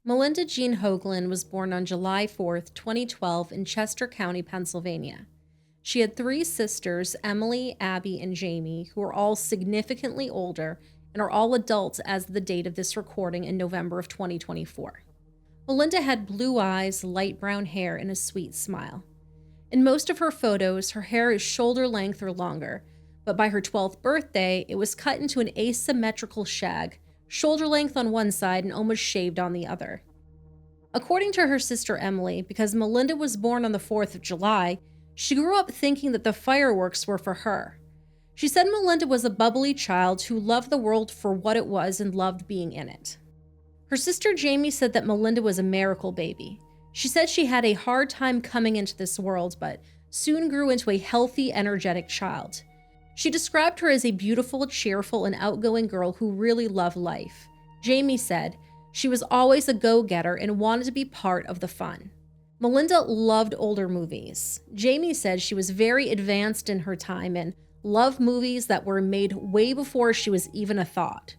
Malinda Jean Hoagland was born on July 4th, 2012 in Chester County, Pennsylvania. She had three sisters, Emily, Abby, and Jamie, who are all significantly older and are all adults as of the date of this recording in November of 2024. Malinda had blue eyes, light brown hair, and a sweet smile. In most of her photos, her hair is shoulder length or longer, but by her 12th birthday, it was cut into an asymmetrical shag, shoulder length on one side and almost shaved on the other. According to her sister Emily, because Malinda was born on the 4th of July, she grew up thinking that the fireworks were for her. She said Malinda was a bubbly child who loved the world for what it was and loved being in it. Her sister Jamie said that Malinda was a miracle baby. She said she had a hard time coming into this world, but soon grew into a healthy, energetic child. She described her as a beautiful, cheerful, and outgoing girl who really loved life. Jamie said she was always a go-getter and wanted to be part of the fun. Malinda loved older movies. Jamie said she was very advanced in her time and loved movies that were made way before she was even a thought.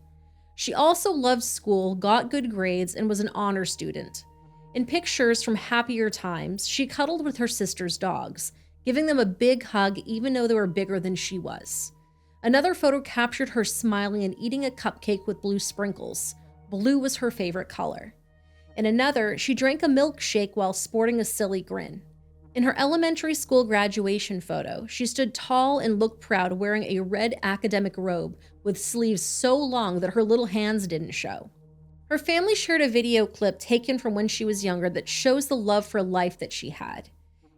She also loved school, got good grades, and was an honor student. In pictures from happier times, she cuddled with her sister's dogs, giving them a big hug even though they were bigger than she was. Another photo captured her smiling and eating a cupcake with blue sprinkles. Blue was her favorite color. In another, she drank a milkshake while sporting a silly grin. In her elementary school graduation photo, she stood tall and looked proud wearing a red academic robe with sleeves so long that her little hands didn't show. Her family shared a video clip taken from when she was younger that shows the love for life that she had.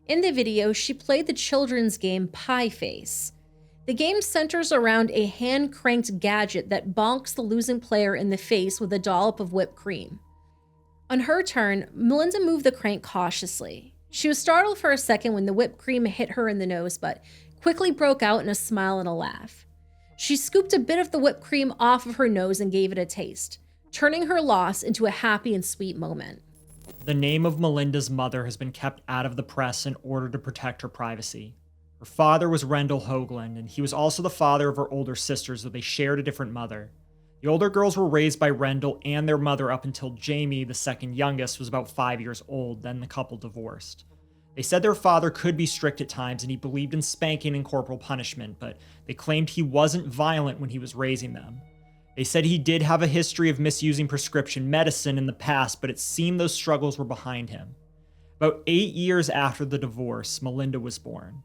In the video, she played the children's game Pie Face. The game centers around a hand-cranked gadget that bonks the losing player in the face with a dollop of whipped cream. On her turn, Malinda moved the crank cautiously. She was startled for a second when the whipped cream hit her in the nose, but quickly broke out in a smile and a laugh. She scooped a bit of the whipped cream off of her nose and gave it a taste, turning her loss into a happy and sweet moment. The name of Malinda's mother has been kept out of the press in order to protect her privacy. Her father was Rendell Hoagland, and he was also the father of her older sisters, though they shared a different mother. The older girls were raised by Rendell and their mother up until Jamie, the second youngest, was about 5 years old, then the couple divorced. They said their father could be strict at times and he believed in spanking and corporal punishment, but they claimed he wasn't violent when he was raising them. They said he did have a history of misusing prescription medicine in the past, but it seemed those struggles were behind him. About 8 years after the divorce, Malinda was born.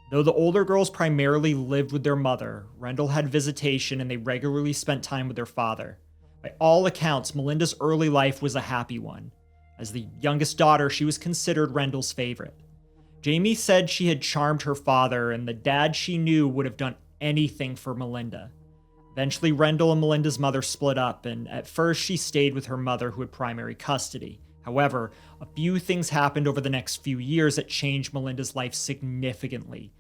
Though the older girls primarily lived with their mother, Rendell had visitation and they regularly spent time with their father. By all accounts, Malinda's early life was a happy one. As the youngest daughter, she was considered Rendell's favorite. Jamie said she had charmed her father, and the dad she knew would have done anything for Malinda. Eventually, Rendell and Malinda's mother split up, and at first she stayed with her mother who had primary custody. However, a few things happened over the next few years that changed Malinda's life significantly.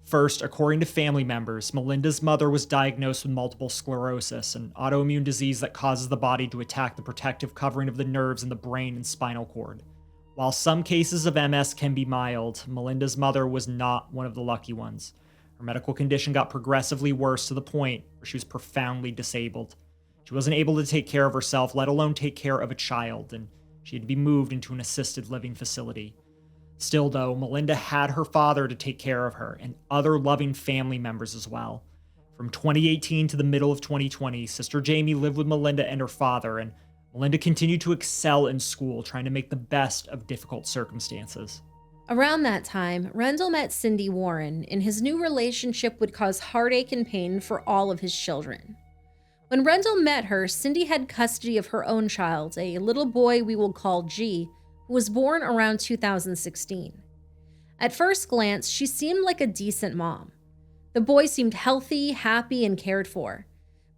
First, according to family members, Malinda's mother was diagnosed with multiple sclerosis, an autoimmune disease that causes the body to attack the protective covering of the nerves in the brain and spinal cord. While some cases of MS can be mild, Malinda's mother was not one of the lucky ones. Her medical condition got progressively worse to the point where she was profoundly disabled. She wasn't able to take care of herself, let alone take care of a child, and she had to be moved into an assisted living facility. Still, though, Malinda had her father to take care of her and other loving family members as well. From 2018 to the middle of 2020, Sister Jamie lived with Malinda and her father, and Malinda continued to excel in school, trying to make the best of difficult circumstances. Around that time, Rendell met Cindy Warren, and his new relationship would cause heartache and pain for all of his children. When Rendell met her, Cindy had custody of her own child, a little boy we will call G, who was born around 2016. At first glance, she seemed like a decent mom. The boy seemed healthy, happy, and cared for.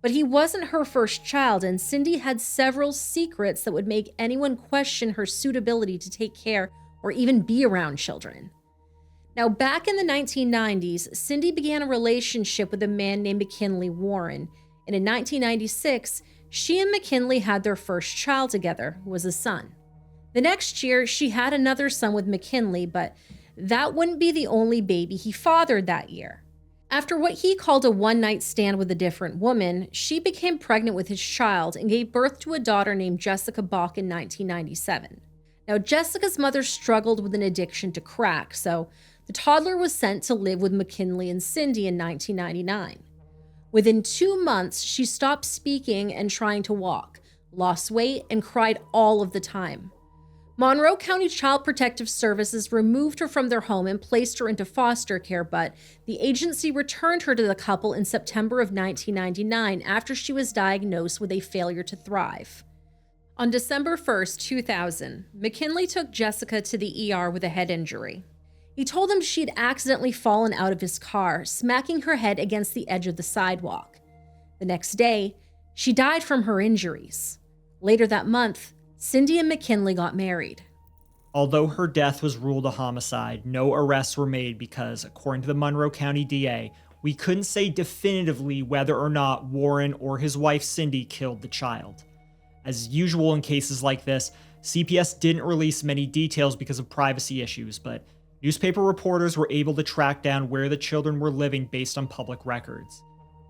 But he wasn't her first child, and Cindy had several secrets that would make anyone question her suitability to take care or even be around children. Now, back in the 1990s, Cindy began a relationship with a man named McKinley Warren, and in 1996, she and McKinley had their first child together, who was a son. The next year, she had another son with McKinley, but that wouldn't be the only baby he fathered that year. After what he called a one-night stand with a different woman, she became pregnant with his child and gave birth to a daughter named Jessica Bach in 1997. Now, Jessica's mother struggled with an addiction to crack, so the toddler was sent to live with McKinley and Cindy in 1999. Within 2 months, she stopped speaking and trying to walk, lost weight, and cried all of the time. Monroe County Child Protective Services removed her from their home and placed her into foster care, but the agency returned her to the couple in September of 1999 after she was diagnosed with a failure to thrive. On December 1st, 2000, McKinley took Jessica to the ER with a head injury. He told them she'd accidentally fallen out of his car, smacking her head against the edge of the sidewalk. The next day, she died from her injuries. Later that month, Cindy and McKinley got married. Although her death was ruled a homicide, no arrests were made because, according to the Monroe County DA, we couldn't say definitively whether or not Warren or his wife Cindy killed the child. As usual in cases like this, CPS didn't release many details because of privacy issues, but newspaper reporters were able to track down where the children were living based on public records.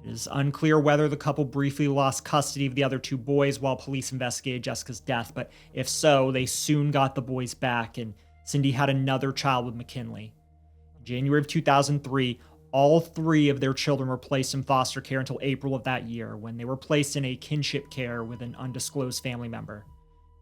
It is unclear whether the couple briefly lost custody of the other 2 boys while police investigated Jessica's death, but if so, they soon got the boys back, and Cindy had another child with McKinley. In January of 2003, all 3 of their children were placed in foster care until April of that year, when they were placed in a kinship care with an undisclosed family member.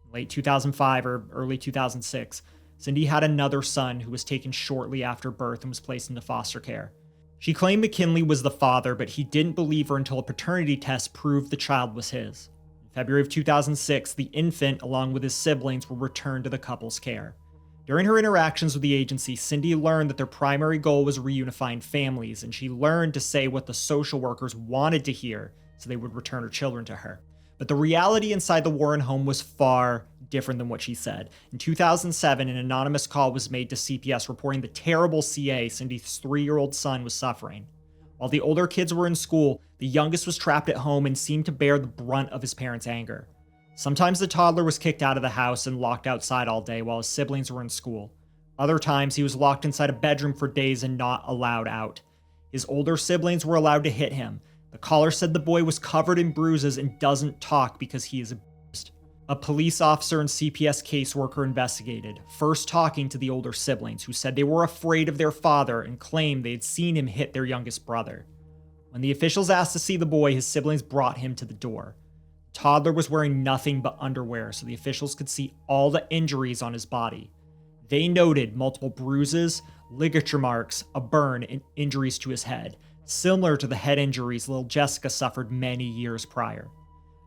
In late 2005 or early 2006, Cindy had another son who was taken shortly after birth and was placed into foster care. She claimed McKinley was the father, but he didn't believe her until a paternity test proved the child was his. In February of 2006, the infant, along with his siblings, were returned to the couple's care. During her interactions with the agency, Cindy learned that their primary goal was reunifying families, and she learned to say what the social workers wanted to hear so they would return her children to her. But the reality inside the Warren home was far different than what she said. In 2007, an anonymous call was made to CPS reporting the terrible CA Cindy's 3-year-old son was suffering. While the older kids were in school, the youngest was trapped at home and seemed to bear the brunt of his parents' anger. Sometimes the toddler was kicked out of the house and locked outside all day while his siblings were in school. Other times, he was locked inside a bedroom for days and not allowed out. His older siblings were allowed to hit him. The caller said the boy was covered in bruises and doesn't talk because he is abused. A police officer and CPS caseworker investigated, first talking to the older siblings, who said they were afraid of their father and claimed they had seen him hit their youngest brother. When the officials asked to see the boy, his siblings brought him to the door. The toddler was wearing nothing but underwear, so the officials could see all the injuries on his body. They noted multiple bruises, ligature marks, a burn, and injuries to his head, similar to the head injuries little Jessica suffered many years prior.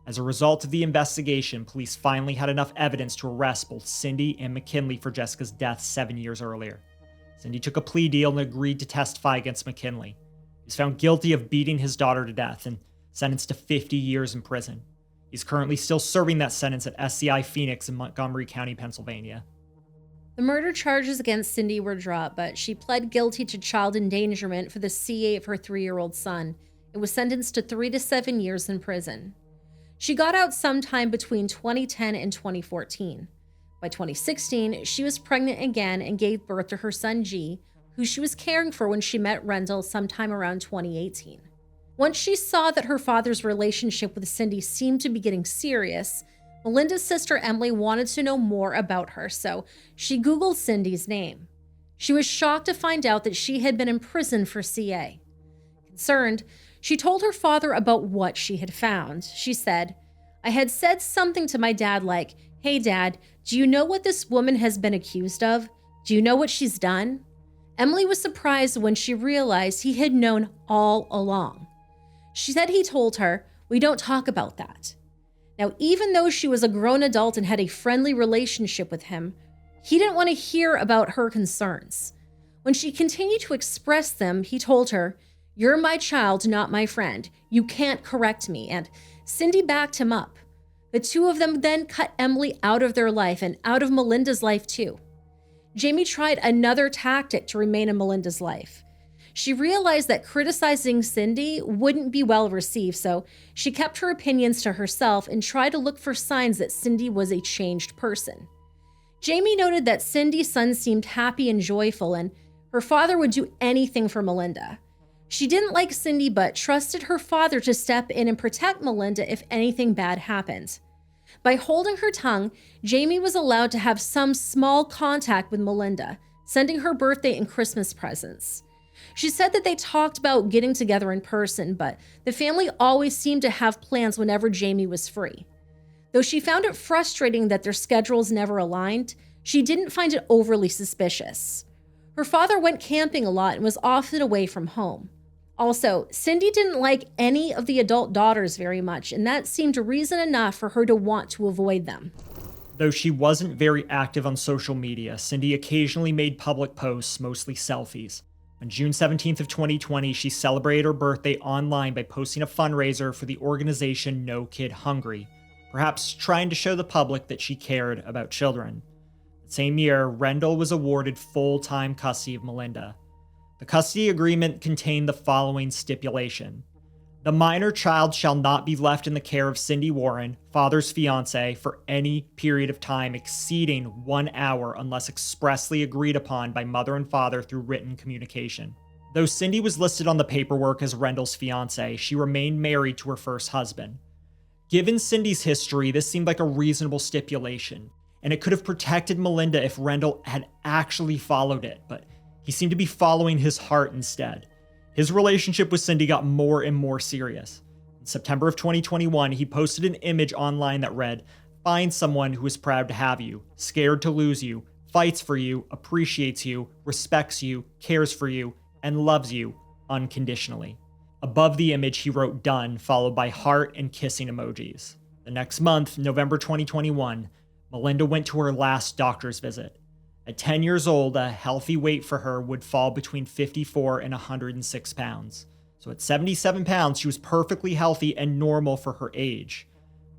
As a result of the investigation, police finally had enough evidence to arrest both Cindy and McKinley for Jessica's death 7 years earlier. Cindy took a plea deal and agreed to testify against McKinley. He was found guilty of beating his daughter to death and sentenced to 50 years in prison. He's currently still serving that sentence at SCI Phoenix in Montgomery County, Pennsylvania. The murder charges against Cindy were dropped, but she pled guilty to child endangerment for the CA of her 3-year-old son and was sentenced to 3 to 7 years in prison. She got out sometime between 2010 and 2014. By 2016, she was pregnant again and gave birth to her son G, who she was caring for when she met Rendell sometime around 2018. Once she saw that her father's relationship with Cindy seemed to be getting serious, Malinda's sister Emily wanted to know more about her, so she Googled Cindy's name. She was shocked to find out that she had been in prison for CA. Concerned, she told her father about what she had found. She said, "I had said something to my dad like, 'Hey Dad, do you know what this woman has been accused of? Do you know what she's done?'" Emily was surprised when she realized he had known all along. She said he told her, "We don't talk about that." Now, even though she was a grown adult and had a friendly relationship with him, he didn't want to hear about her concerns. When she continued to express them, he told her, "You're my child, not my friend. You can't correct me." And Cindy backed him up. The two of them then cut Emily out of their life and out of Malinda's life too. Jamie tried another tactic to remain in Malinda's life. She realized that criticizing Cindy wouldn't be well received, so she kept her opinions to herself and tried to look for signs that Cindy was a changed person. Jamie noted that Cindy's son seemed happy and joyful, and her father would do anything for Malinda. She didn't like Cindy, but trusted her father to step in and protect Malinda if anything bad happened. By holding her tongue, Jamie was allowed to have some small contact with Malinda, sending her birthday and Christmas presents. She said that they talked about getting together in person, but the family always seemed to have plans whenever Jamie was free. Though she found it frustrating that their schedules never aligned, she didn't find it overly suspicious. Her father went camping a lot and was often away from home. Also, Cindy didn't like any of the adult daughters very much, and that seemed reason enough for her to want to avoid them. Though she wasn't very active on social media, Cindy occasionally made public posts, mostly selfies. On June 17th of 2020, she celebrated her birthday online by posting a fundraiser for the organization No Kid Hungry, perhaps trying to show the public that she cared about children. The same year, Rendell was awarded full-time custody of Malinda. The custody agreement contained the following stipulation. The minor child shall not be left in the care of Cindy Warren, father's fiancée, for any period of time exceeding 1 hour unless expressly agreed upon by mother and father through written communication. Though Cindy was listed on the paperwork as Rendell's fiancée, she remained married to her first husband. Given Cindy's history, this seemed like a reasonable stipulation, and it could have protected Malinda if Rendell had actually followed it, but he seemed to be following his heart instead. His relationship with Cindy got more and more serious. In September of 2021, he posted an image online that read, "Find someone who is proud to have you, scared to lose you, fights for you, appreciates you, respects you, cares for you, and loves you unconditionally." Above the image, he wrote "done," followed by heart and kissing emojis. The next month, November 2021, Malinda went to her last doctor's visit. At 10 years old, a healthy weight for her would fall between 54 and 106 pounds. So at 77 pounds, she was perfectly healthy and normal for her age.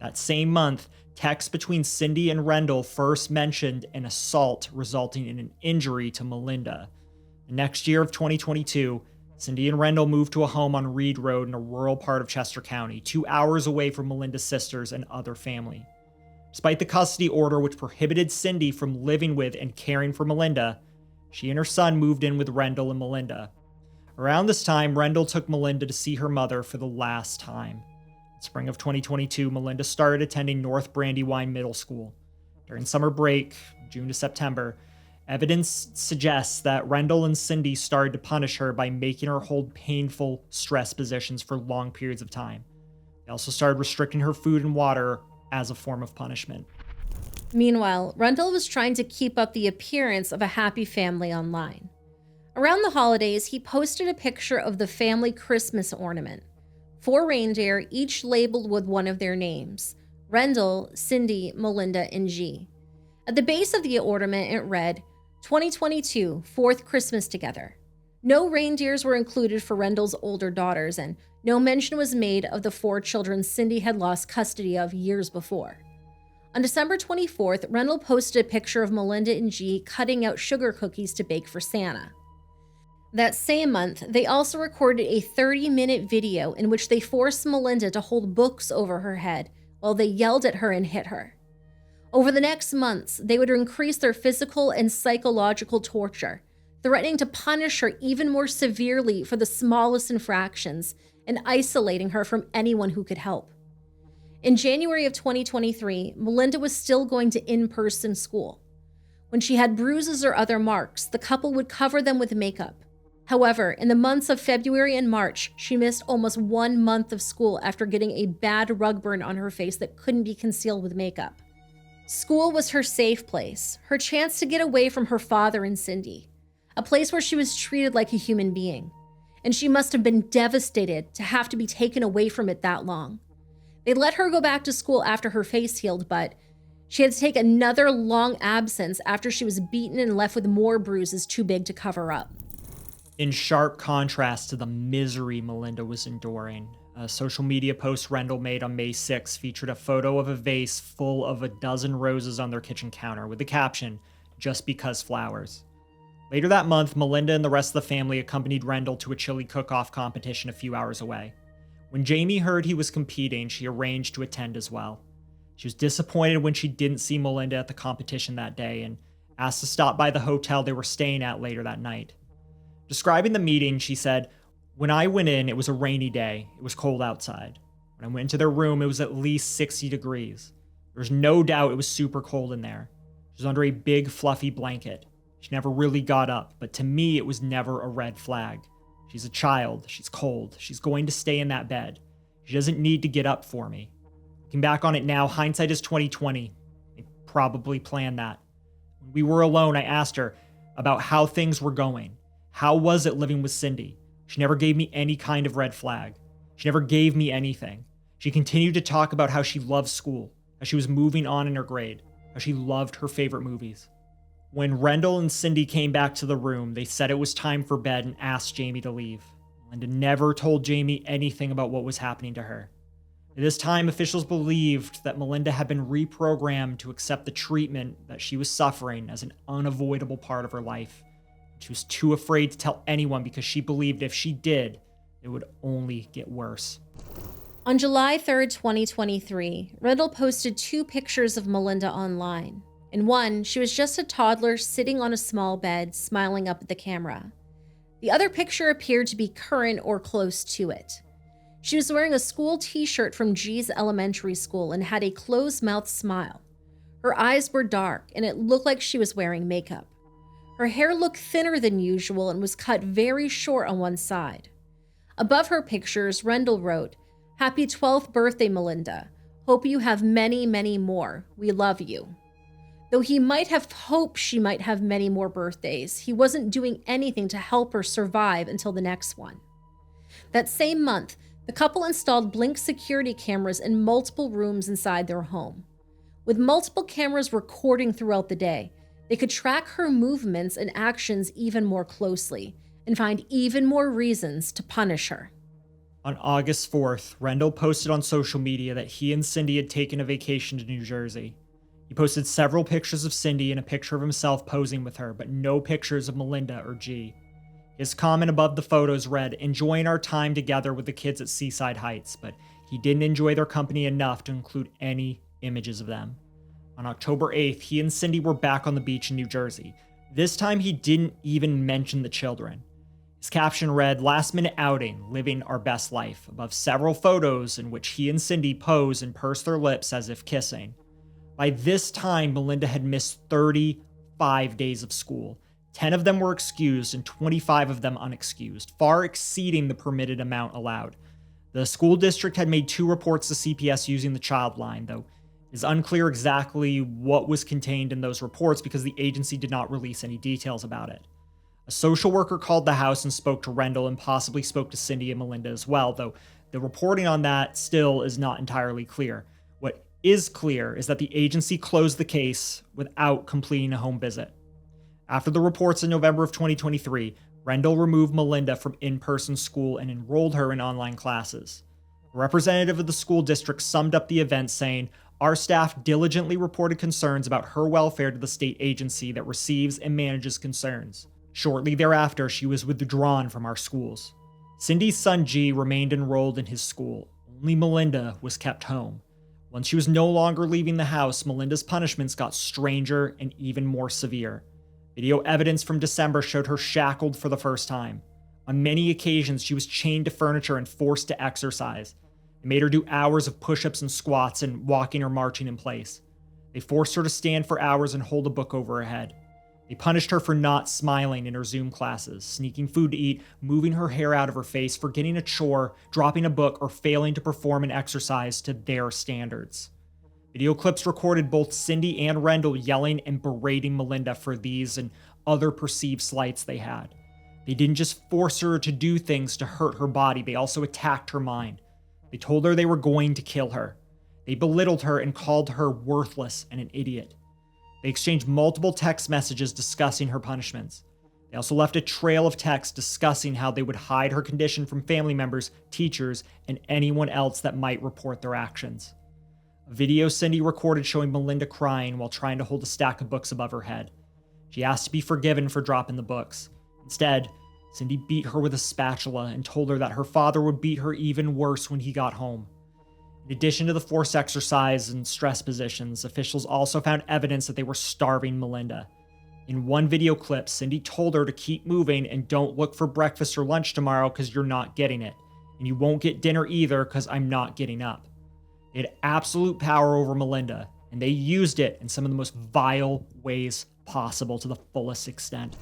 That same month, texts between Cindy and Rendell first mentioned an assault resulting in an injury to Malinda. The next year of 2022, Cindy and Rendell moved to a home on Reed Road in a rural part of Chester County, 2 hours away from Malinda's sisters and other family. Despite the custody order which prohibited Cindy from living with and caring for Malinda, she and her son moved in with Rendell and Malinda. Around this time, Rendell took Malinda to see her mother for the last time. In spring of 2022, Malinda started attending North Brandywine Middle School. During summer break, June to September, evidence suggests that Rendell and Cindy started to punish her by making her hold painful stress positions for long periods of time. They also started restricting her food and water as a form of punishment. Meanwhile, Rendell was trying to keep up the appearance of a happy family online. Around the holidays, he posted a picture of the family Christmas ornament. 4 reindeer, each labeled with one of their names: Rendell, Cindy, Malinda, and G. At the base of the ornament, it read, 2022, 4th Christmas together. No reindeers were included for Rendell's older daughters, and no mention was made of the 4 children Cindy had lost custody of years before. On December 24th, Rendell posted a picture of Malinda and G cutting out sugar cookies to bake for Santa. That same month, they also recorded a 30-minute video in which they forced Malinda to hold books over her head while they yelled at her and hit her. Over the next months, they would increase their physical and psychological torture, threatening to punish her even more severely for the smallest infractions and isolating her from anyone who could help. In January of 2023, Malinda was still going to in-person school. When she had bruises or other marks, the couple would cover them with makeup. However, in the months of February and March, she missed almost 1 month of school after getting a bad rug burn on her face that couldn't be concealed with makeup. School was her safe place, her chance to get away from her father and Cindy, a place where she was treated like a human being. And she must have been devastated to have to be taken away from it that long. They let her go back to school after her face healed, but she had to take another long absence after she was beaten and left with more bruises too big to cover up. In sharp contrast to the misery Malinda was enduring, a social media post Rendell made on May 6 featured a photo of a vase full of a dozen roses on their kitchen counter with the caption, "Just because flowers." Later that month, Malinda and the rest of the family accompanied Rendell to a chili cook-off competition a few hours away. When Jamie heard he was competing, she arranged to attend as well. She was disappointed when she didn't see Malinda at the competition that day and asked to stop by the hotel they were staying at later that night. Describing the meeting, she said, When I went in, it was a rainy day. It was cold outside. When I went into their room, it was at least 60 degrees. There's no doubt it was super cold in there. She was under a big fluffy blanket. She never really got up, but to me, it was never a red flag. She's a child. She's cold. She's going to stay in that bed. She doesn't need to get up for me. Looking back on it now, hindsight is 2020. I probably planned that. When we were alone, I asked her about how things were going. How was it living with Cindy? She never gave me any kind of red flag. She never gave me anything. She continued to talk about how she loved school, how she was moving on in her grade, how she loved her favorite movies. When Rendell and Cindy came back to the room, they said it was time for bed and asked Jamie to leave. Malinda never told Jamie anything about what was happening to her. At this time, officials believed that Malinda had been reprogrammed to accept the treatment that she was suffering as an unavoidable part of her life. She was too afraid to tell anyone because she believed if she did, it would only get worse. On July 3rd, 2023, Rendell posted 2 pictures of Malinda online. In one, she was just a toddler sitting on a small bed, smiling up at the camera. The other picture appeared to be current or close to it. She was wearing a school t-shirt from G's elementary school and had a closed-mouthed smile. Her eyes were dark, and it looked like she was wearing makeup. Her hair looked thinner than usual and was cut very short on one side. Above her pictures, Rendell wrote, "Happy 12th birthday, Malinda. Hope you have many, many more. We love you." Though he might have hoped she might have many more birthdays, he wasn't doing anything to help her survive until the next one. That same month, the couple installed Blink security cameras in multiple rooms inside their home. With multiple cameras recording throughout the day, they could track her movements and actions even more closely and find even more reasons to punish her. On August 4th, Rendell posted on social media that he and Cindy had taken a vacation to New Jersey. He posted several pictures of Cindy and a picture of himself posing with her, but no pictures of Malinda or G. His comment above the photos read, "Enjoying our time together with the kids at Seaside Heights," but he didn't enjoy their company enough to include any images of them. On October 8th, he and Cindy were back on the beach in New Jersey. This time, he didn't even mention the children. His caption read, "Last minute outing, living our best life," above several photos in which he and Cindy pose and purse their lips as if kissing. By this time, Malinda had missed 35 days of school. 10 of them were excused and 25 of them unexcused, far exceeding the permitted amount allowed. The school district had made 2 reports to CPS using the child line, though it is unclear exactly what was contained in those reports because the agency did not release any details about it. A social worker called the house and spoke to Rendell and possibly spoke to Cindy and Malinda as well, though the reporting on that still is not entirely clear. What is clear is that the agency closed the case without completing a home visit. After the reports in November of 2023, Rendell removed Malinda from in-person school and enrolled her in online classes. A representative of the school district summed up the event saying, "Our staff diligently reported concerns about her welfare to the state agency that receives and manages concerns. Shortly thereafter, she was withdrawn from our schools." Cindy's son G remained enrolled in his school. Only Malinda was kept home. Once she was no longer leaving the house, Malinda's punishments got stranger and even more severe. Video evidence from December showed her shackled for the first time. On many occasions, she was chained to furniture and forced to exercise. They made her do hours of push-ups and squats and walking or marching in place. They forced her to stand for hours and hold a book over her head. They punished her for not smiling in her Zoom classes, sneaking food to eat, moving her hair out of her face, forgetting a chore, dropping a book, or failing to perform an exercise to their standards. Video clips recorded both Cindy and Rendell yelling and berating Malinda for these and other perceived slights they had. They didn't just force her to do things to hurt her body, they also attacked her mind. They told her they were going to kill her. They belittled her and called her worthless and an idiot. They exchanged multiple text messages discussing her punishments. They also left a trail of text discussing how they would hide her condition from family members, teachers, and anyone else that might report their actions. A video Cindy recorded showing Malinda crying while trying to hold a stack of books above her head. She asked to be forgiven for dropping the books. Instead, Cindy beat her with a spatula and told her that her father would beat her even worse when he got home. In addition to the forced exercise and stress positions, officials also found evidence that they were starving Malinda. In one video clip, Cindy told her to keep moving and don't look for breakfast or lunch tomorrow because you're not getting it. And you won't get dinner either because I'm not getting up. They had absolute power over Malinda, and they used it in some of the most vile ways possible to the fullest extent.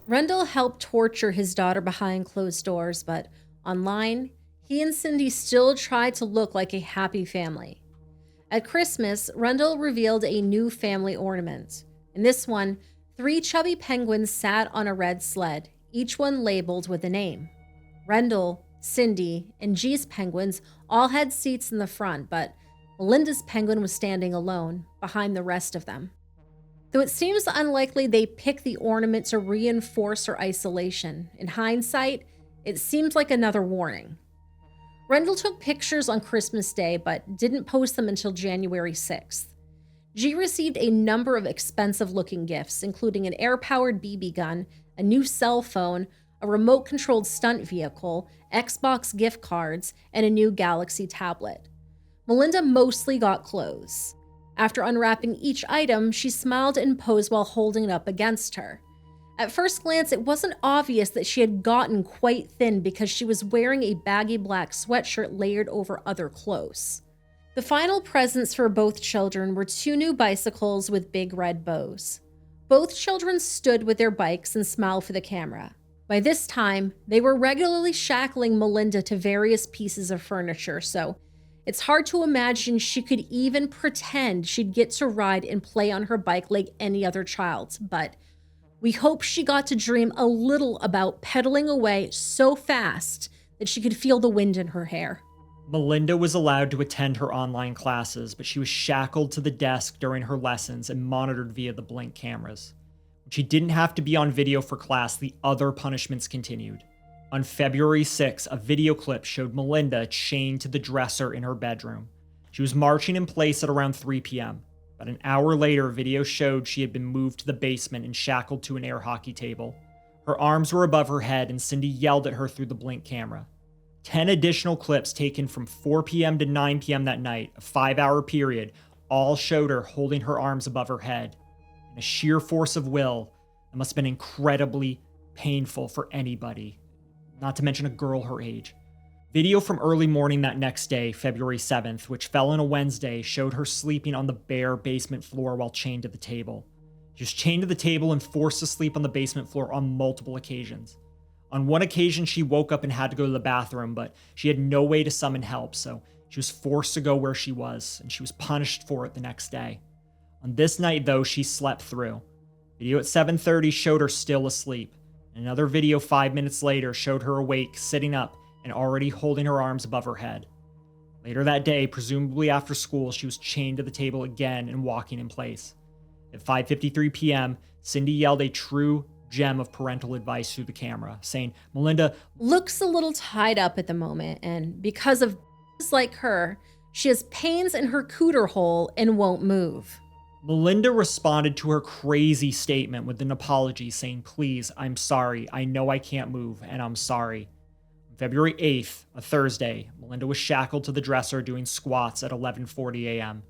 Rendell helped torture his daughter behind closed doors, but online, he and Cindy still tried to look like a happy family. At Christmas, Rendell revealed a new family ornament. In this one, 3 chubby penguins sat on a red sled, each one labeled with a name. Rendell, Cindy, and G's penguins all had seats in the front, but Malinda's penguin was standing alone, behind the rest of them. Though it seems unlikely they picked the ornament to reinforce her isolation, in hindsight, it seems like another warning. Rendell took pictures on Christmas Day, but didn't post them until January 6th. G received a number of expensive-looking gifts, including an air-powered BB gun, a new cell phone, a remote-controlled stunt vehicle, Xbox gift cards, and a new Galaxy tablet. Malinda mostly got clothes. After unwrapping each item, she smiled and posed while holding it up against her. At first glance, it wasn't obvious that she had gotten quite thin because she was wearing a baggy black sweatshirt layered over other clothes. The final presents for both children were 2 new bicycles with big red bows. Both children stood with their bikes and smiled for the camera. By this time, they were regularly shackling Malinda to various pieces of furniture, so it's hard to imagine she could even pretend she'd get to ride and play on her bike like any other child, but we hope she got to dream a little about pedaling away so fast that she could feel the wind in her hair. Malinda was allowed to attend her online classes, but she was shackled to the desk during her lessons and monitored via the Blink cameras. When she didn't have to be on video for class, the other punishments continued. On February 6, a video clip showed Malinda chained to the dresser in her bedroom. She was marching in place at around 3 p.m. About an hour later, video showed she had been moved to the basement and shackled to an air hockey table. Her arms were above her head, and Cindy yelled at her through the Blink camera. 10 additional clips taken from 4 p.m. to 9 p.m. that night, a 5-hour period, all showed her holding her arms above her head. In a sheer force of will, it must have been incredibly painful for anybody, not to mention a girl her age. Video from early morning that next day, February 7th, which fell on a Wednesday, showed her sleeping on the bare basement floor while chained to the table. She was chained to the table and forced to sleep on the basement floor on multiple occasions. On one occasion, she woke up and had to go to the bathroom, but she had no way to summon help, so she was forced to go where she was, and she was punished for it the next day. On this night, though, she slept through. Video at 7:30 showed her still asleep. Another video 5 minutes later showed her awake, sitting up, and already holding her arms above her head. Later that day, presumably after school, she was chained to the table again and walking in place. At 5:53 p.m., Cindy yelled a true gem of parental advice through the camera, saying, "Malinda looks a little tied up at the moment, and because of like her, she has pains in her cooter hole and won't move." Malinda responded to her crazy statement with an apology, saying, "Please, I'm sorry. I know I can't move, and I'm sorry." On February 8th, a Thursday, Malinda was shackled to the dresser doing squats at 11:40 a.m.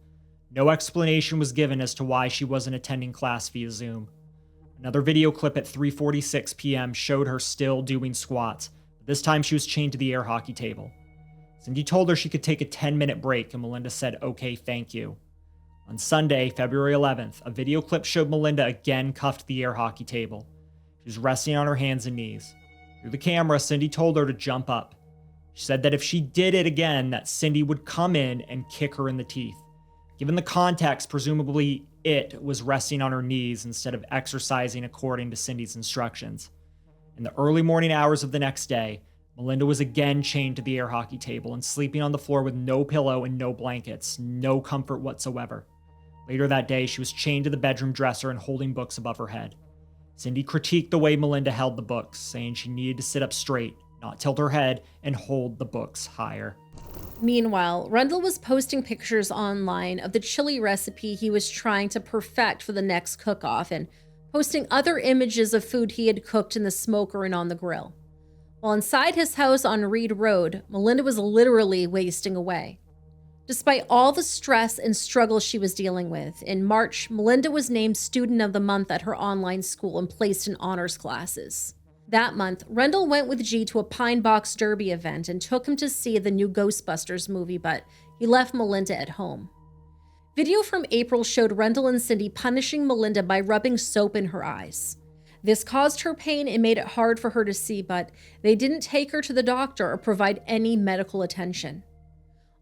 No explanation was given as to why she wasn't attending class via Zoom. Another video clip at 3:46 p.m. showed her still doing squats, but this time she was chained to the air hockey table. Cindy told her she could take a 10-minute break, and Malinda said, "Okay, thank you." On Sunday, February 11th, a video clip showed Malinda again cuffed to the air hockey table. She was resting on her hands and knees. Through the camera, Cindy told her to jump up. She said that if she did it again, that Cindy would come in and kick her in the teeth. Given the context, presumably it was resting on her knees instead of exercising according to Cindy's instructions. In the early morning hours of the next day, Malinda was again chained to the air hockey table and sleeping on the floor with no pillow and no blankets, no comfort whatsoever. Later that day, she was chained to the bedroom dresser and holding books above her head. Cindy critiqued the way Malinda held the books, saying she needed to sit up straight, not tilt her head, and hold the books higher. Meanwhile, Rendell was posting pictures online of the chili recipe he was trying to perfect for the next cook-off and posting other images of food he had cooked in the smoker and on the grill. While inside his house on Reed Road, Malinda was literally wasting away. Despite all the stress and struggle she was dealing with, in March, Malinda was named Student of the Month at her online school and placed in honors classes. That month, Rendell went with G to a Pine Box Derby event and took him to see the new Ghostbusters movie, but he left Malinda at home. Video from April showed Rendell and Cindy punishing Malinda by rubbing soap in her eyes. This caused her pain and made it hard for her to see, but they didn't take her to the doctor or provide any medical attention.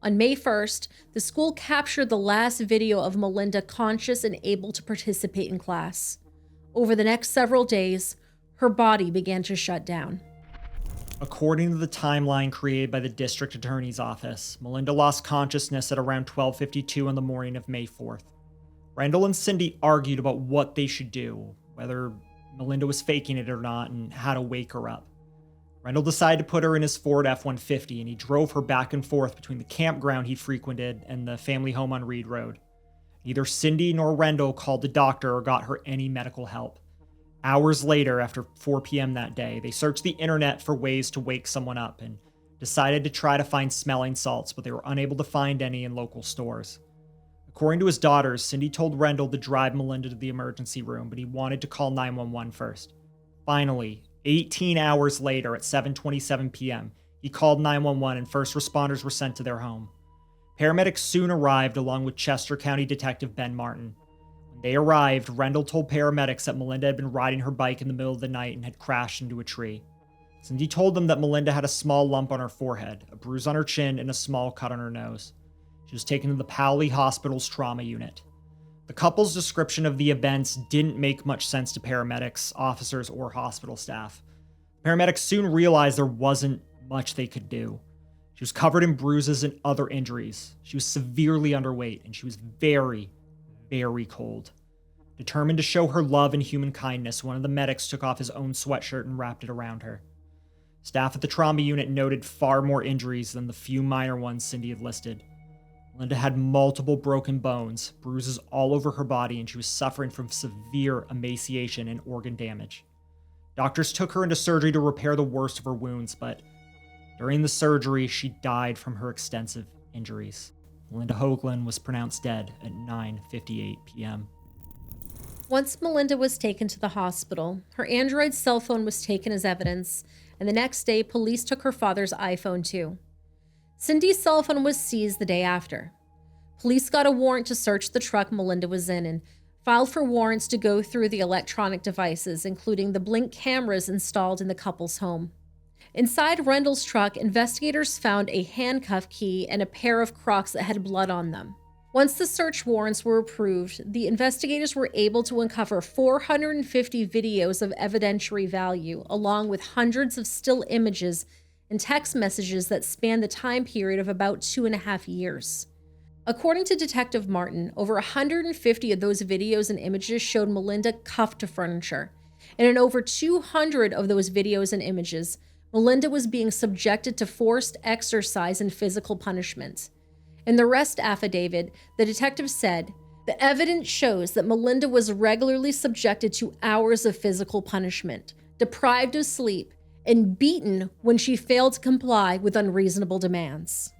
On May 1st, the school captured the last video of Malinda conscious and able to participate in class. Over the next several days, her body began to shut down. According to the timeline created by the district attorney's office, Malinda lost consciousness at around 12:52 on the morning of May 4th. Rendell and Cindy argued about what they should do, whether Malinda was faking it or not, and how to wake her up. Rendell decided to put her in his Ford F-150, and he drove her back and forth between the campground he frequented and the family home on Reed Road. Neither Cindy nor Rendell called the doctor or got her any medical help. Hours later, after 4 p.m. that day, they searched the internet for ways to wake someone up and decided to try to find smelling salts, but they were unable to find any in local stores. According to his daughters, Cindy told Rendell to drive Malinda to the emergency room, but he wanted to call 911 first. Finally, 18 hours later at 7:27 p.m., he called 911 and first responders were sent to their home. Paramedics soon arrived along with Chester County Detective Ben Martin. When they arrived, Rendell told paramedics that Malinda had been riding her bike in the middle of the night and had crashed into a tree. Cindy told them that Malinda had a small lump on her forehead, a bruise on her chin, and a small cut on her nose. She was taken to the Powley Hospital's trauma unit. The couple's description of the events didn't make much sense to paramedics, officers, or hospital staff. Paramedics soon realized there wasn't much they could do. She was covered in bruises and other injuries. She was severely underweight, and she was very, very cold. Determined to show her love and human kindness, one of the medics took off his own sweatshirt and wrapped it around her. Staff at the trauma unit noted far more injuries than the few minor ones Cindy had listed. Malinda had multiple broken bones, bruises all over her body, and she was suffering from severe emaciation and organ damage. Doctors took her into surgery to repair the worst of her wounds, but during the surgery, she died from her extensive injuries. Malinda Hoagland was pronounced dead at 9:58 p.m. Once Malinda was taken to the hospital, her Android cell phone was taken as evidence, and the next day, police took her father's iPhone too. Cindy's cell phone was seized the day after. Police got a warrant to search the truck Malinda was in and filed for warrants to go through the electronic devices, including the Blink cameras installed in the couple's home. Inside Rendell's truck, investigators found a handcuff key and a pair of Crocs that had blood on them. Once the search warrants were approved, the investigators were able to uncover 450 videos of evidentiary value, along with hundreds of still images and text messages that span the time period of about 2.5 years. According to Detective Martin, over 150 of those videos and images showed Malinda cuffed to furniture, and in over 200 of those videos and images, Malinda was being subjected to forced exercise and physical punishment. In the arrest affidavit, the detective said, "The evidence shows that Malinda was regularly subjected to hours of physical punishment, deprived of sleep, and beaten when she failed to comply with unreasonable demands."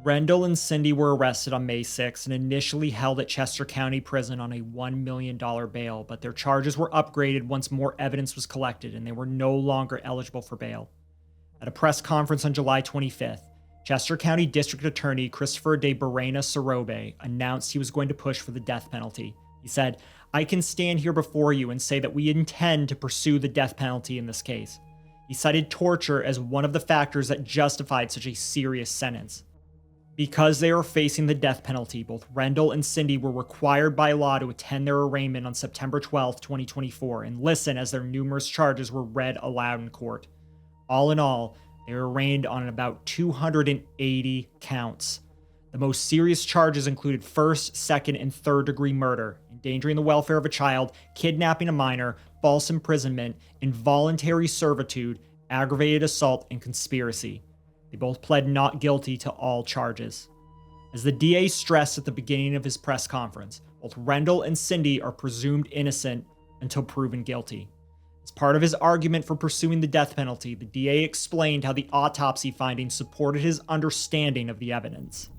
Rendell and Cindy were arrested on May 6 and initially held at Chester County Prison on a $1 million bail, but their charges were upgraded once more evidence was collected and they were no longer eligible for bail. At a press conference on July 25th, Chester County District Attorney Christopher de Barrena Sorobe announced he was going to push for the death penalty. He said, "I can stand here before you and say that we intend to pursue the death penalty in this case." He cited torture as one of the factors that justified such a serious sentence. Because they were facing the death penalty, both Rendell and Cindy were required by law to attend their arraignment on September 12, 2024, and listen as their numerous charges were read aloud in court. All in all, they were arraigned on about 280 counts. The most serious charges included first, second, and third-degree murder, endangering the welfare of a child, kidnapping a minor, false imprisonment, involuntary servitude, aggravated assault, and conspiracy. They both pled not guilty to all charges. As the DA stressed at the beginning of his press conference, both Rendell and Cindy are presumed innocent until proven guilty. As part of his argument for pursuing the death penalty, the DA explained how the autopsy findings supported his understanding of the evidence.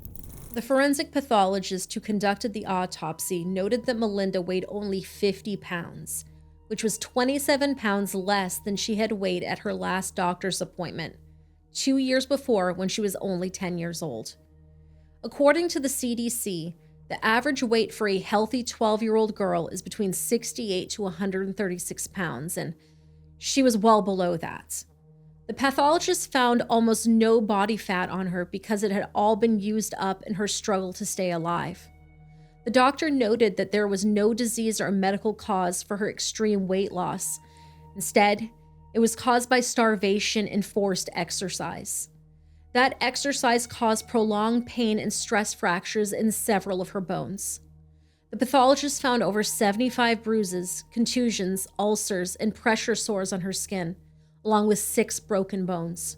The forensic pathologist who conducted the autopsy noted that Malinda weighed only 50 pounds, which was 27 pounds less than she had weighed at her last doctor's appointment, 2 years before when she was only 10 years old. According to the CDC, the average weight for a healthy 12-year-old girl is between 68 to 136 pounds, and she was well below that. The pathologist found almost no body fat on her because it had all been used up in her struggle to stay alive. The doctor noted that there was no disease or medical cause for her extreme weight loss. Instead, it was caused by starvation and forced exercise. That exercise caused prolonged pain and stress fractures in several of her bones. The pathologist found over 75 bruises, contusions, ulcers, and pressure sores on her skin, along with 6 broken bones.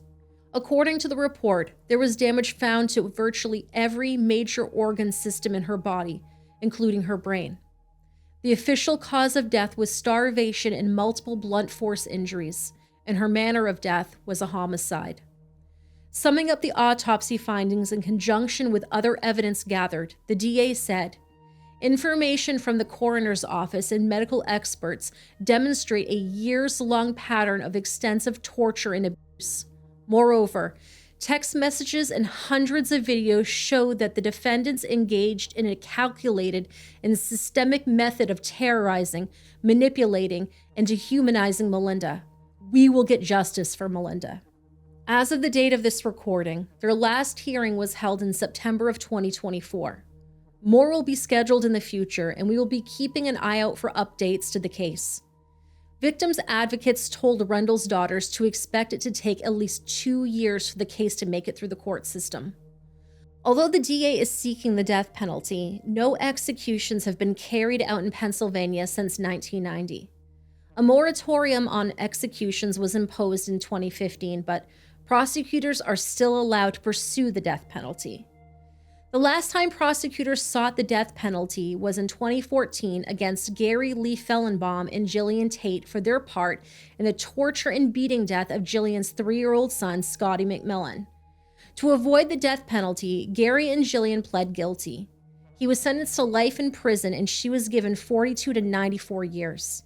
According to the report, there was damage found to virtually every major organ system in her body, including her brain. The official cause of death was starvation and multiple blunt force injuries, and her manner of death was a homicide. Summing up the autopsy findings in conjunction with other evidence gathered, the DA said, "Information from the coroner's office and medical experts demonstrate a years-long pattern of extensive torture and abuse. Moreover, text messages and hundreds of videos show that the defendants engaged in a calculated and systemic method of terrorizing, manipulating, and dehumanizing Malinda. We will get justice for Malinda." As of the date of this recording, their last hearing was held in September of 2024. More will be scheduled in the future, and we will be keeping an eye out for updates to the case. Victims' advocates told Rendell's daughters to expect it to take at least 2 years for the case to make it through the court system. Although the DA is seeking the death penalty, no executions have been carried out in Pennsylvania since 1990. A moratorium on executions was imposed in 2015, but prosecutors are still allowed to pursue the death penalty. The last time prosecutors sought the death penalty was in 2014 against Gary Lee Fellenbaum and Jillian Tate for their part in the torture and beating death of Jillian's 3-year-old son, Scotty McMillan. To avoid the death penalty, Gary and Jillian pled guilty. He was sentenced to life in prison, and she was given 42 to 94 years.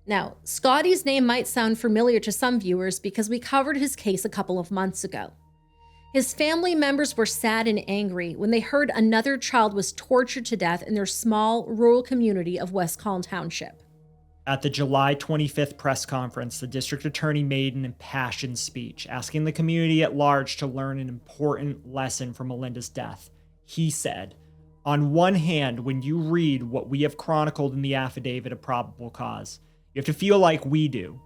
Now, Scotty's name might sound familiar to some viewers because we covered his case a couple of months ago. His family members were sad and angry when they heard another child was tortured to death in their small, rural community of West Collin Township. At the July 25th press conference, the district attorney made an impassioned speech, asking the community at large to learn an important lesson from Malinda's death. He said, "On one hand, when you read what we have chronicled in the affidavit of probable cause, you have to feel like we do.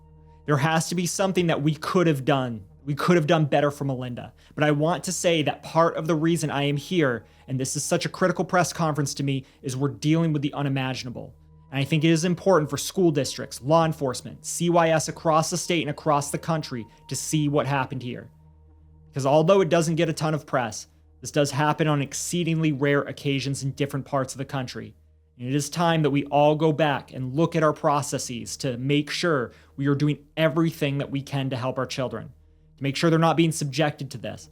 There has to be something that we could have done. We could have done better for Malinda. But I want to say that part of the reason I am here, and this is such a critical press conference to me, is we're dealing with the unimaginable. And I think it is important for school districts, law enforcement, CYS across the state and across the country to see what happened here. Because although it doesn't get a ton of press, this does happen on exceedingly rare occasions in different parts of the country. And it is time that we all go back and look at our processes to make sure we are doing everything that we can to help our children, to make sure they're not being subjected to this.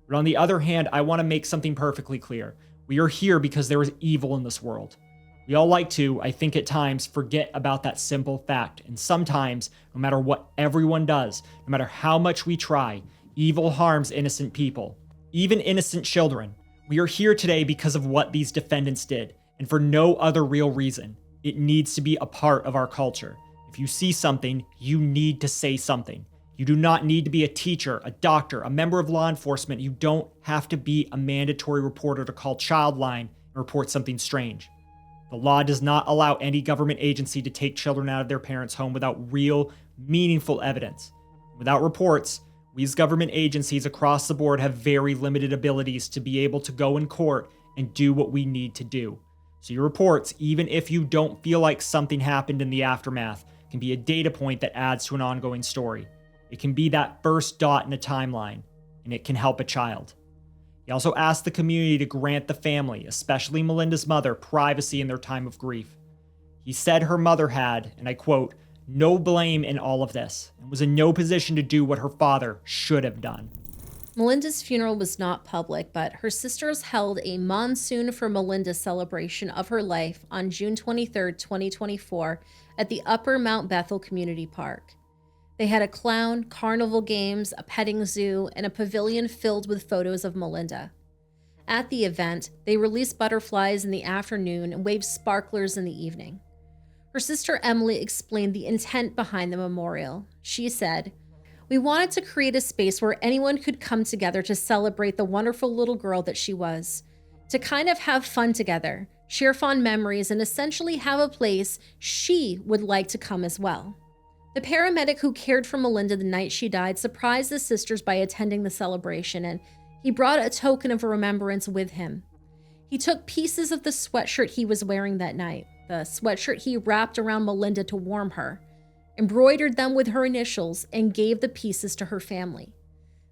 But on the other hand, I want to make something perfectly clear. We are here because there is evil in this world. We all like to, I think at times, forget about that simple fact. And sometimes, no matter what everyone does, no matter how much we try, evil harms innocent people, even innocent children. We are here today because of what these defendants did, and for no other real reason. It needs to be a part of our culture. If you see something, you need to say something. You do not need to be a teacher, a doctor, a member of law enforcement. You don't have to be a mandatory reporter to call Childline and report something strange. The law does not allow any government agency to take children out of their parents' home without real, meaningful evidence. Without reports, we as government agencies across the board have very limited abilities to be able to go in court and do what we need to do. So your reports, even if you don't feel like something happened in the aftermath, can be a data point that adds to an ongoing story. It can be that first dot in a timeline, and it can help a child. He also asked the community to grant the family, especially Malinda's mother, privacy in their time of grief. He said her mother had, and I quote, "no blame in all of this, and was in no position to do what her father should have done." Melinda's funeral was not public, but her sisters held a Monsoon for Melinda celebration of her life on June 23, 2024, at the Upper Mount Bethel Community Park. They had a clown, carnival games, a petting zoo, and a pavilion filled with photos of Malinda. At the event, they released butterflies in the afternoon and waved sparklers in the evening. Her sister Emily explained the intent behind the memorial. She said, "We wanted to create a space where anyone could come together to celebrate the wonderful little girl that she was, to kind of have fun together, share fond memories, and essentially have a place she would like to come as well." The paramedic who cared for Malinda the night she died surprised the sisters by attending the celebration, and he brought a token of remembrance with him. He took pieces of the sweatshirt he was wearing that night, the sweatshirt he wrapped around Malinda to warm her, embroidered them with her initials, and gave the pieces to her family.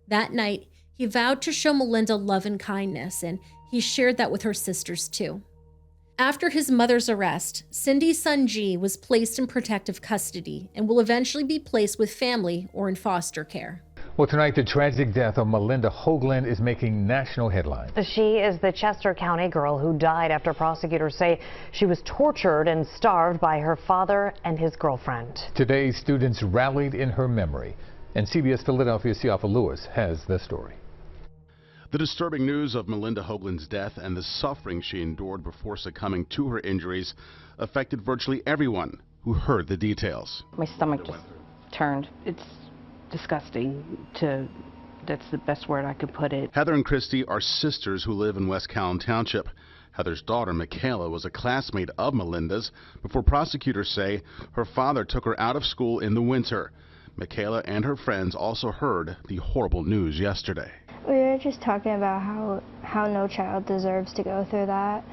That night, he vowed to show Malinda love and kindness, and he shared that with her sisters too. After his mother's arrest, Cindy's son G was placed in protective custody and will eventually be placed with family or in foster care. Well, tonight, the tragic death of Malinda Hoagland is making national headlines. She is the Chester County girl who died after prosecutors say she was tortured and starved by her father and his girlfriend. Today, students rallied in her memory, and CBS Philadelphia's Siafa Lewis has the story. The disturbing news of Malinda Hoagland's death and the suffering she endured before succumbing to her injuries affected virtually everyone who heard the details. My stomach just turned. It's disgusting. That's the best word I could put it. Heather and Christy are sisters who live in West Calhoun Township. Heather's daughter, Michaela, was a classmate of Malinda's before prosecutors say her father took her out of school in the winter. Michaela and her friends also heard the horrible news yesterday. We were just talking about how no child deserves to go through that,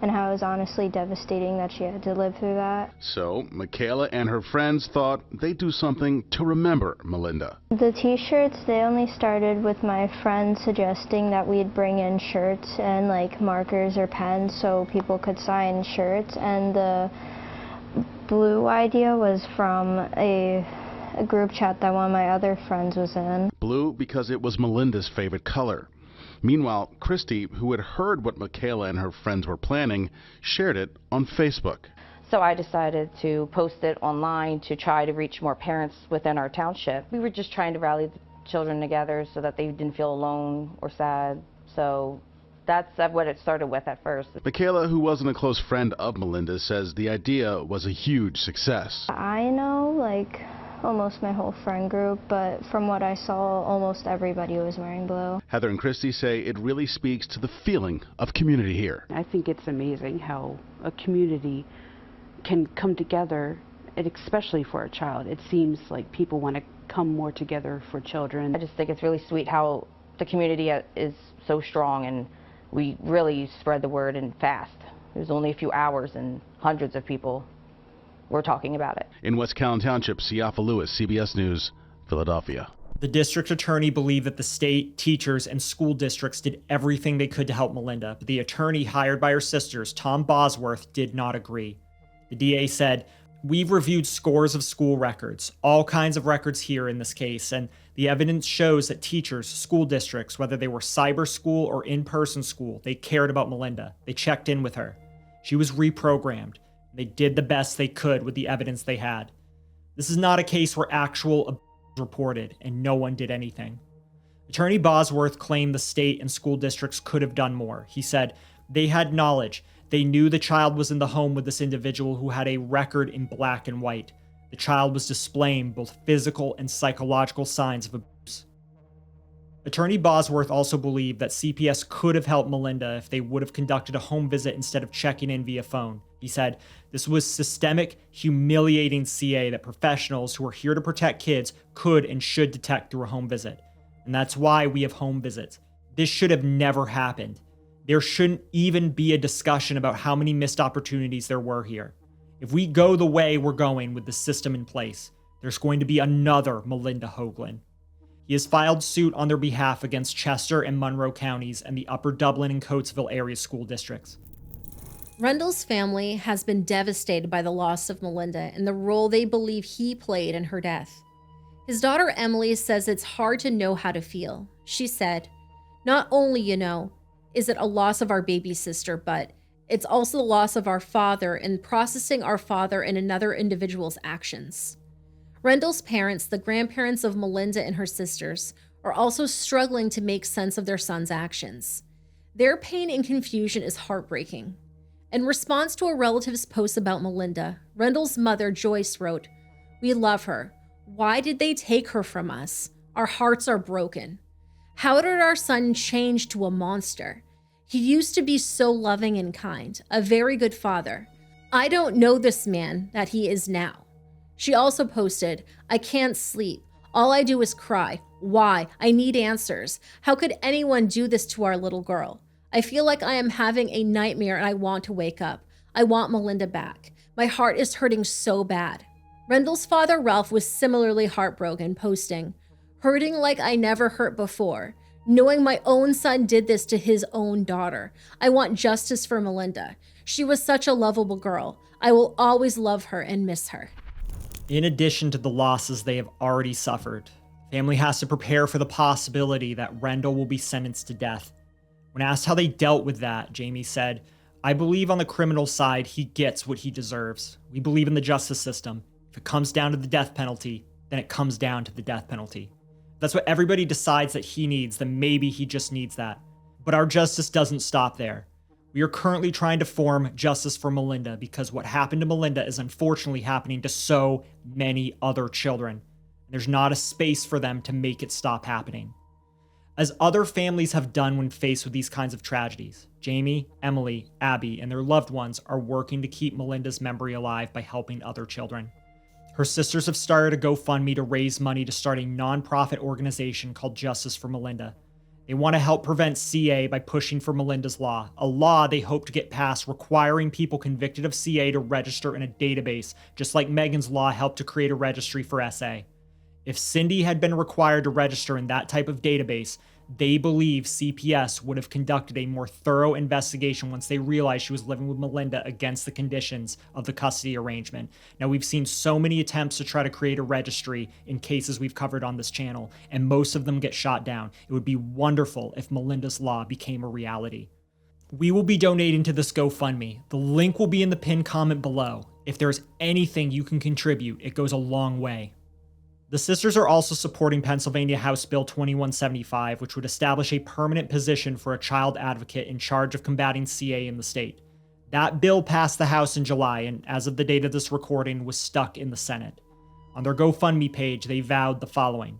and how it was honestly devastating that she had to live through that. So, Michaela and her friends thought they'd do something to remember Malinda. The t-shirts, they only started with my friend suggesting that we'd bring in shirts and like markers or pens so people could sign shirts, and the blue idea was from a group chat that one of my other friends was in. Blue because it was Malinda's favorite color. Meanwhile, Christy, who had heard what Michaela and her friends were planning, shared it on Facebook. So I decided to post it online to try to reach more parents within our township. We were just trying to rally the children together so that they didn't feel alone or sad. So that's what it started with at first. Michaela, who wasn't a close friend of Malinda's, says the idea was a huge success. I know like almost my whole friend group, but from what I saw, almost everybody was wearing blue. Heather and Christy say it really speaks to the feeling of community here. I think it's amazing how a community can come together, and especially for a child. It seems like people want to come more together for children. I just think it's really sweet how the community is so strong, and we really spread the word and fast. It was only a few hours and hundreds of people were talking about it. In West Calhoun Township, Siafa Lewis, CBS News, Philadelphia. The district attorney believed that the state, teachers, and school districts did everything they could to help Malinda, but the attorney hired by her sisters, Tom Bosworth, did not agree. The DA said, "We've reviewed scores of school records, all kinds of records here in this case, and the evidence shows that teachers, school districts, whether they were cyber school or in-person school, they cared about Malinda. They checked in with her. She was reprogrammed. They did the best they could with the evidence they had. This is not a case where actual abuse was reported and no one did anything." Attorney Bosworth claimed the state and school districts could have done more. He said, "They had knowledge. They knew the child was in the home with this individual who had a record in black and white. The child was displaying both physical and psychological signs of abuse." Attorney Bosworth also believed that CPS could have helped Malinda if they would have conducted a home visit instead of checking in via phone. He said, "This was systemic, humiliating CA that professionals who are here to protect kids could and should detect through a home visit. And that's why we have home visits. This should have never happened. There shouldn't even be a discussion about how many missed opportunities there were here. If we go the way we're going with the system in place, there's going to be another Malinda Hoagland." He has filed suit on their behalf against Chester and Monroe counties and the Upper Dublin and Coatesville area school districts. Rendell's family has been devastated by the loss of Malinda and the role they believe he played in her death. His daughter Emily says it's hard to know how to feel. She said, "Not only, is it a loss of our baby sister, but it's also the loss of our father and processing our father and another individual's actions." Rendell's parents, the grandparents of Malinda and her sisters, are also struggling to make sense of their son's actions. Their pain and confusion is heartbreaking. In response to a relative's post about Malinda, Rendell's mother, Joyce, wrote, "We love her. Why did they take her from us? Our hearts are broken. How did our son change to a monster? He used to be so loving and kind, a very good father. I don't know this man that he is now." She also posted, "I can't sleep. All I do is cry. Why? I need answers. How could anyone do this to our little girl? I feel like I am having a nightmare and I want to wake up. I want Malinda back. My heart is hurting so bad." Rendell's father, Ralph, was similarly heartbroken, posting, "Hurting like I never hurt before. Knowing my own son did this to his own daughter. I want justice for Malinda. She was such a lovable girl. I will always love her and miss her." In addition to the losses they have already suffered, family has to prepare for the possibility that Rendell will be sentenced to death. When asked how they dealt with that, Jamie said, "I believe on the criminal side he gets what he deserves. We believe in the justice system. If it comes down to the death penalty, then it comes down to the death penalty. If that's what everybody decides that he needs, then maybe he just needs that. But our justice doesn't stop there. We are currently trying to form justice for Malinda because what happened to Malinda is unfortunately happening to so many other children. There's not a space for them to make it stop happening." As other families have done when faced with these kinds of tragedies, Jamie, Emily, Abby, and their loved ones are working to keep Malinda's memory alive by helping other children. Her sisters have started a GoFundMe to raise money to start a nonprofit organization called Justice for Malinda. They want to help prevent CA by pushing for Malinda's law, a law they hope to get passed requiring people convicted of CA to register in a database, just like Megan's law helped to create a registry for SA. If Cindy had been required to register in that type of database, they believe CPS would have conducted a more thorough investigation once they realized she was living with Malinda against the conditions of the custody arrangement. Now, we've seen so many attempts to try to create a registry in cases we've covered on this channel, and most of them get shot down. It would be wonderful if Malinda's law became a reality. We will be donating to this GoFundMe. The link will be in the pinned comment below. If there's anything you can contribute, it goes a long way. The sisters are also supporting Pennsylvania House Bill 2175, which would establish a permanent position for a child advocate in charge of combating CA in the state. That bill passed the House in July, and as of the date of this recording, was stuck in the Senate. On their GoFundMe page, they vowed the following: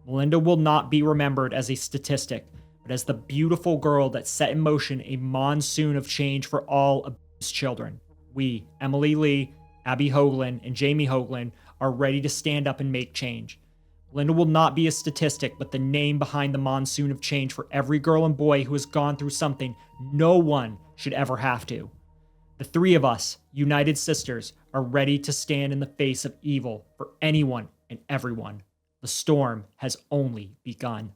"Malinda will not be remembered as a statistic, but as the beautiful girl that set in motion a monsoon of change for all abused children. We, Emily Lee, Abby Hoagland, and Jamie Hoagland, are ready to stand up and make change. Malinda will not be a statistic, but the name behind the monsoon of change for every girl and boy who has gone through something no one should ever have to. The three of us, united sisters, are ready to stand in the face of evil for anyone and everyone. The storm has only begun."